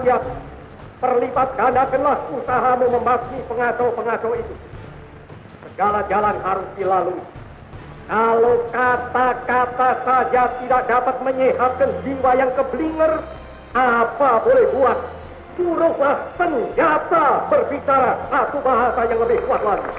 rakyat, perlipat gandakanlah usahamu membasmi pengacau-pengacau itu. Segala jalan harus dilalui. Kalau kata-kata saja tidak dapat menyehatkan jiwa yang keblinger, apa boleh buat? Suruhlah senjata berbicara satu bahasa yang lebih kuat lagi.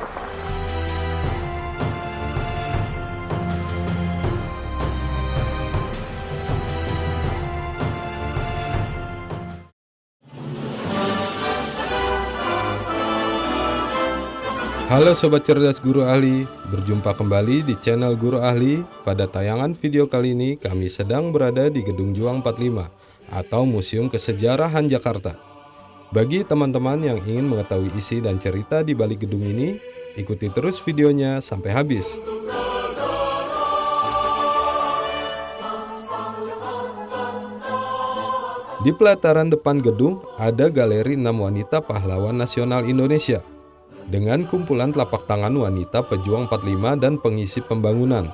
Halo Sobat Cerdas Guru Ahli, berjumpa kembali di channel Guru Ahli. Pada tayangan video kali ini kami sedang berada di Gedung Juang 45 atau Museum Kesejarahan Jakarta. Bagi teman-teman yang ingin mengetahui isi dan cerita di balik gedung ini, ikuti terus videonya sampai habis. Di pelataran depan gedung ada galeri 6 wanita pahlawan nasional Indonesia dengan kumpulan telapak tangan wanita pejuang 45 dan pengisi pembangunan.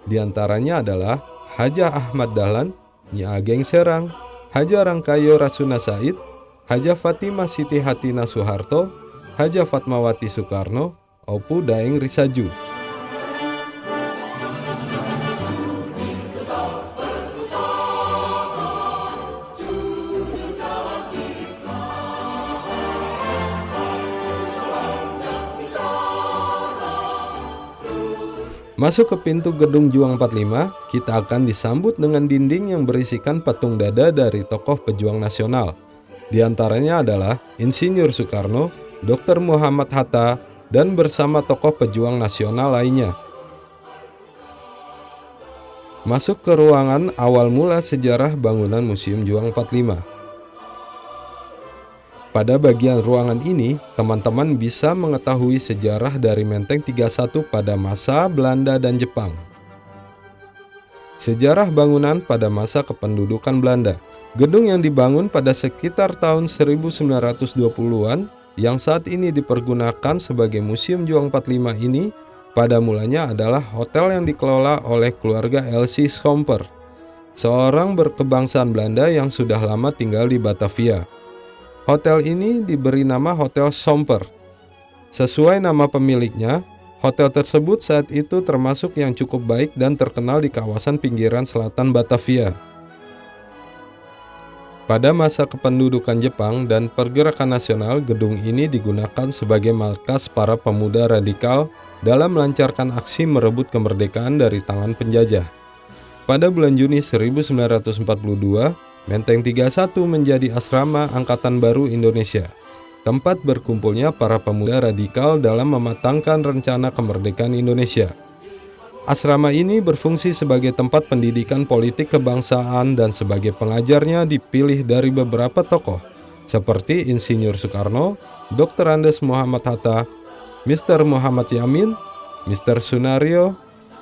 Di antaranya adalah Hajah Ahmad Dahlan, Nyi Ageng Serang, Hajah Rangkayo Rasuna Said, Hajah Fatimah Siti Hatina Soeharto, Hajah Fatmawati Soekarno, Opu Daeng Risaju. Masuk ke pintu Gedung Juang 45, kita akan disambut dengan dinding yang berisikan patung dada dari tokoh pejuang nasional. Di antaranya adalah Insinyur Soekarno, Dr. Muhammad Hatta, dan bersama tokoh pejuang nasional lainnya. Masuk ke ruangan awal mula sejarah bangunan Museum Juang 45. Pada bagian ruangan ini, teman-teman bisa mengetahui sejarah dari Menteng 31 pada masa Belanda dan Jepang. Sejarah bangunan pada masa kependudukan Belanda. Gedung yang dibangun pada sekitar tahun 1920-an, yang saat ini dipergunakan sebagai Museum Juang 45 ini, pada mulanya adalah hotel yang dikelola oleh keluarga Elsie Schomper, seorang berkebangsaan Belanda yang sudah lama tinggal di Batavia. Hotel ini diberi nama Hotel Schomper. Sesuai nama pemiliknya, hotel tersebut saat itu termasuk yang cukup baik dan terkenal di kawasan pinggiran selatan Batavia. Pada masa kependudukan Jepang dan pergerakan nasional, gedung ini digunakan sebagai markas para pemuda radikal dalam melancarkan aksi merebut kemerdekaan dari tangan penjajah. Pada bulan Juni 1942, Menteng 31 menjadi asrama Angkatan Baru Indonesia, tempat berkumpulnya para pemuda radikal dalam mematangkan rencana kemerdekaan Indonesia. Asrama ini berfungsi sebagai tempat pendidikan politik kebangsaan dan sebagai pengajarnya dipilih dari beberapa tokoh, seperti Insinyur Soekarno, Dr. Andes Muhammad Hatta, Mr. Muhammad Yamin, Mr. Sunario,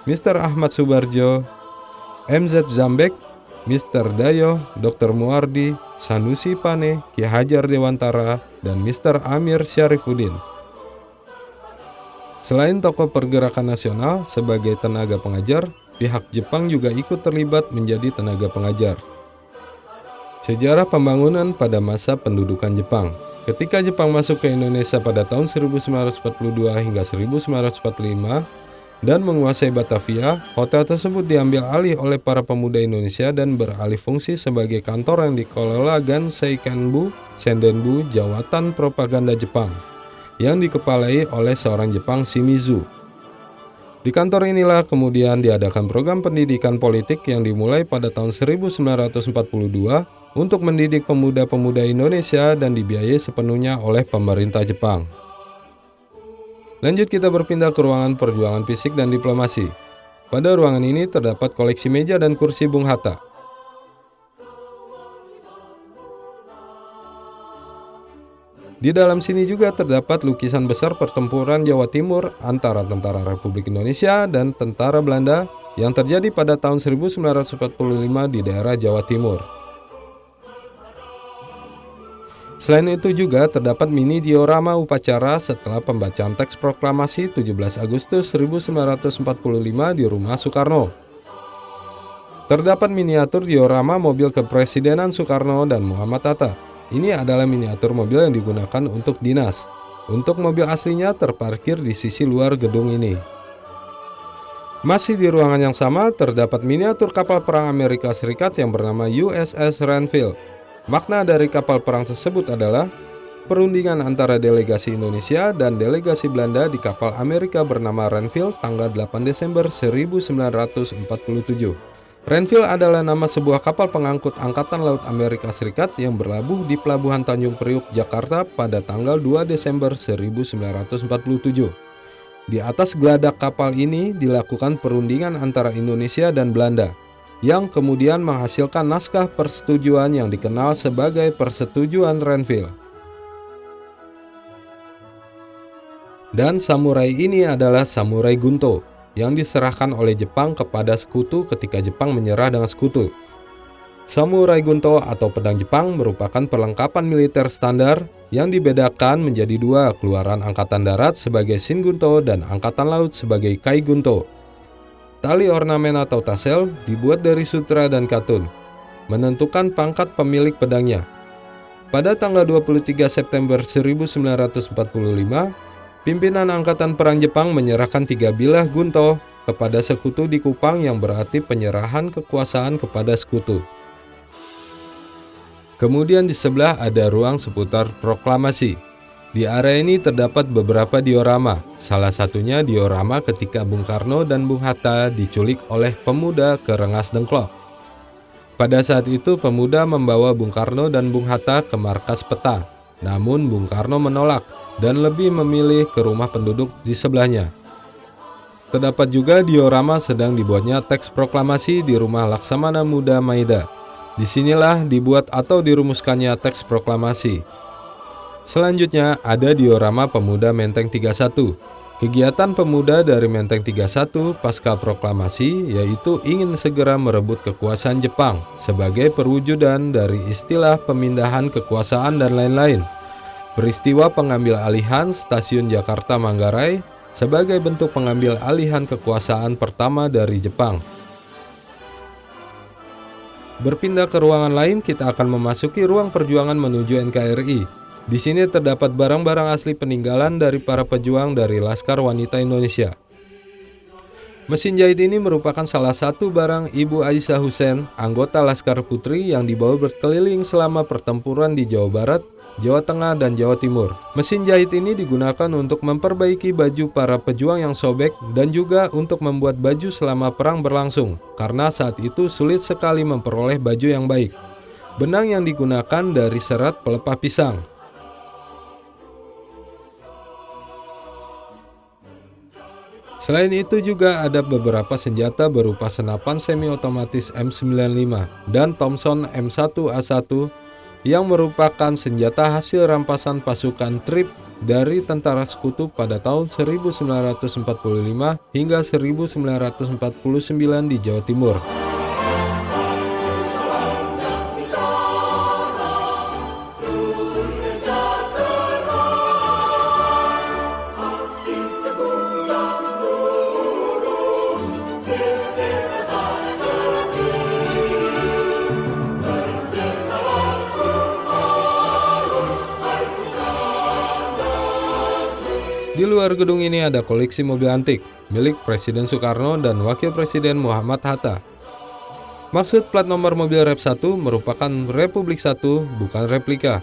Mr. Ahmad Subarjo, MZ Zambek, Mr. Dayo, Dr. Muardi, Sanusi Pane, Ki Hajar Dewantara, dan Mr. Amir Syarifuddin. Selain tokoh pergerakan nasional, sebagai tenaga pengajar, pihak Jepang juga ikut terlibat menjadi tenaga pengajar. Sejarah pembangunan pada masa pendudukan Jepang. Ketika Jepang masuk ke Indonesia pada tahun 1942 hingga 1945, dan menguasai Batavia, hotel tersebut diambil alih oleh para pemuda Indonesia dan beralih fungsi sebagai kantor yang dikelola Ganseikanbu Sendenbu Jawatan Propaganda Jepang, yang dikepalai oleh seorang Jepang Shimizu. Di kantor inilah kemudian diadakan program pendidikan politik yang dimulai pada tahun 1942 untuk mendidik pemuda-pemuda Indonesia dan dibiayai sepenuhnya oleh pemerintah Jepang. Lanjut kita berpindah ke ruangan perjuangan fisik dan diplomasi. Pada ruangan ini terdapat koleksi meja dan kursi Bung Hatta. Di dalam sini juga terdapat lukisan besar pertempuran Jawa Timur antara Tentara Republik Indonesia dan Tentara Belanda yang terjadi pada tahun 1945 di daerah Jawa Timur. Selain itu juga terdapat mini diorama upacara setelah pembacaan teks proklamasi 17 Agustus 1945 di rumah Soekarno. Terdapat miniatur diorama mobil kepresidenan Soekarno dan Muhammad Hatta. Ini adalah miniatur mobil yang digunakan untuk dinas. Untuk mobil aslinya terparkir di sisi luar gedung ini. Masih di ruangan yang sama terdapat miniatur kapal perang Amerika Serikat yang bernama USS Renville. Makna dari kapal perang tersebut adalah perundingan antara delegasi Indonesia dan delegasi Belanda di kapal Amerika bernama Renville tanggal 8 Desember 1947. Renville adalah nama sebuah kapal pengangkut Angkatan Laut Amerika Serikat yang berlabuh di Pelabuhan Tanjung Priuk, Jakarta pada tanggal 2 Desember 1947. Di atas geladak kapal ini dilakukan perundingan antara Indonesia dan Belanda, yang kemudian menghasilkan naskah persetujuan yang dikenal sebagai Persetujuan Renville. Dan samurai ini adalah Samurai Gunto, yang diserahkan oleh Jepang kepada sekutu ketika Jepang menyerah dengan sekutu. Samurai Gunto atau pedang Jepang merupakan perlengkapan militer standar yang dibedakan menjadi dua, keluaran Angkatan Darat sebagai Shin Gunto dan Angkatan Laut sebagai Kai Gunto. Tali ornamen atau tassel dibuat dari sutra dan katun, menentukan pangkat pemilik pedangnya. Pada tanggal 23 September 1945, pimpinan Angkatan Perang Jepang menyerahkan 3 bilah Gunto kepada sekutu di Kupang yang berarti penyerahan kekuasaan kepada sekutu. Kemudian di sebelah ada ruang seputar proklamasi. Di area ini terdapat beberapa diorama, salah satunya diorama ketika Bung Karno dan Bung Hatta diculik oleh pemuda ke Rengas Dengklok. Pada saat itu pemuda membawa Bung Karno dan Bung Hatta ke markas peta, namun Bung Karno menolak dan lebih memilih ke rumah penduduk di sebelahnya. Terdapat juga diorama sedang dibuatnya teks proklamasi di rumah Laksamana Muda Maeda. Disinilah dibuat atau dirumuskannya teks proklamasi. Selanjutnya ada diorama pemuda Menteng 31. Kegiatan pemuda dari Menteng 31 pasca proklamasi yaitu ingin segera merebut kekuasaan Jepang sebagai perwujudan dari istilah pemindahan kekuasaan dan lain-lain. Peristiwa pengambil alihan stasiun Jakarta Manggarai sebagai bentuk pengambil alihan kekuasaan pertama dari Jepang. Berpindah ke ruangan lain, kita akan memasuki ruang perjuangan menuju NKRI. Di sini terdapat barang-barang asli peninggalan dari para pejuang dari Laskar Wanita Indonesia. Mesin jahit ini merupakan salah satu barang Ibu Aisyah Hussein, anggota Laskar Putri yang dibawa berkeliling selama pertempuran di Jawa Barat, Jawa Tengah, dan Jawa Timur. Mesin jahit ini digunakan untuk memperbaiki baju para pejuang yang sobek dan juga untuk membuat baju selama perang berlangsung, karena saat itu sulit sekali memperoleh baju yang baik. Benang yang digunakan dari serat pelepah pisang. Selain itu juga ada beberapa senjata berupa senapan semi-otomatis M95 dan Thompson M1A1 yang merupakan senjata hasil rampasan pasukan TRIP dari tentara sekutu pada tahun 1945 hingga 1949 di Jawa Timur. Di luar gedung ini ada koleksi mobil antik milik Presiden Soekarno dan Wakil Presiden Muhammad Hatta. Maksud plat nomor mobil Rep 1 merupakan Republik 1, bukan replika.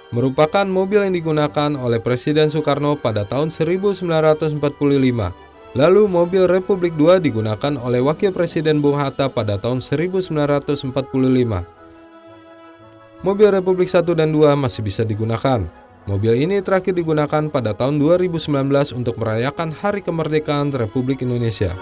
Merupakan mobil yang digunakan oleh Presiden Soekarno pada tahun 1945. Lalu mobil Republik 2 digunakan oleh Wakil Presiden Bung Hatta pada tahun 1945. Mobil Republik 1 dan 2 masih bisa digunakan. Mobil ini terakhir digunakan pada tahun 2019 untuk merayakan Hari Kemerdekaan Republik Indonesia.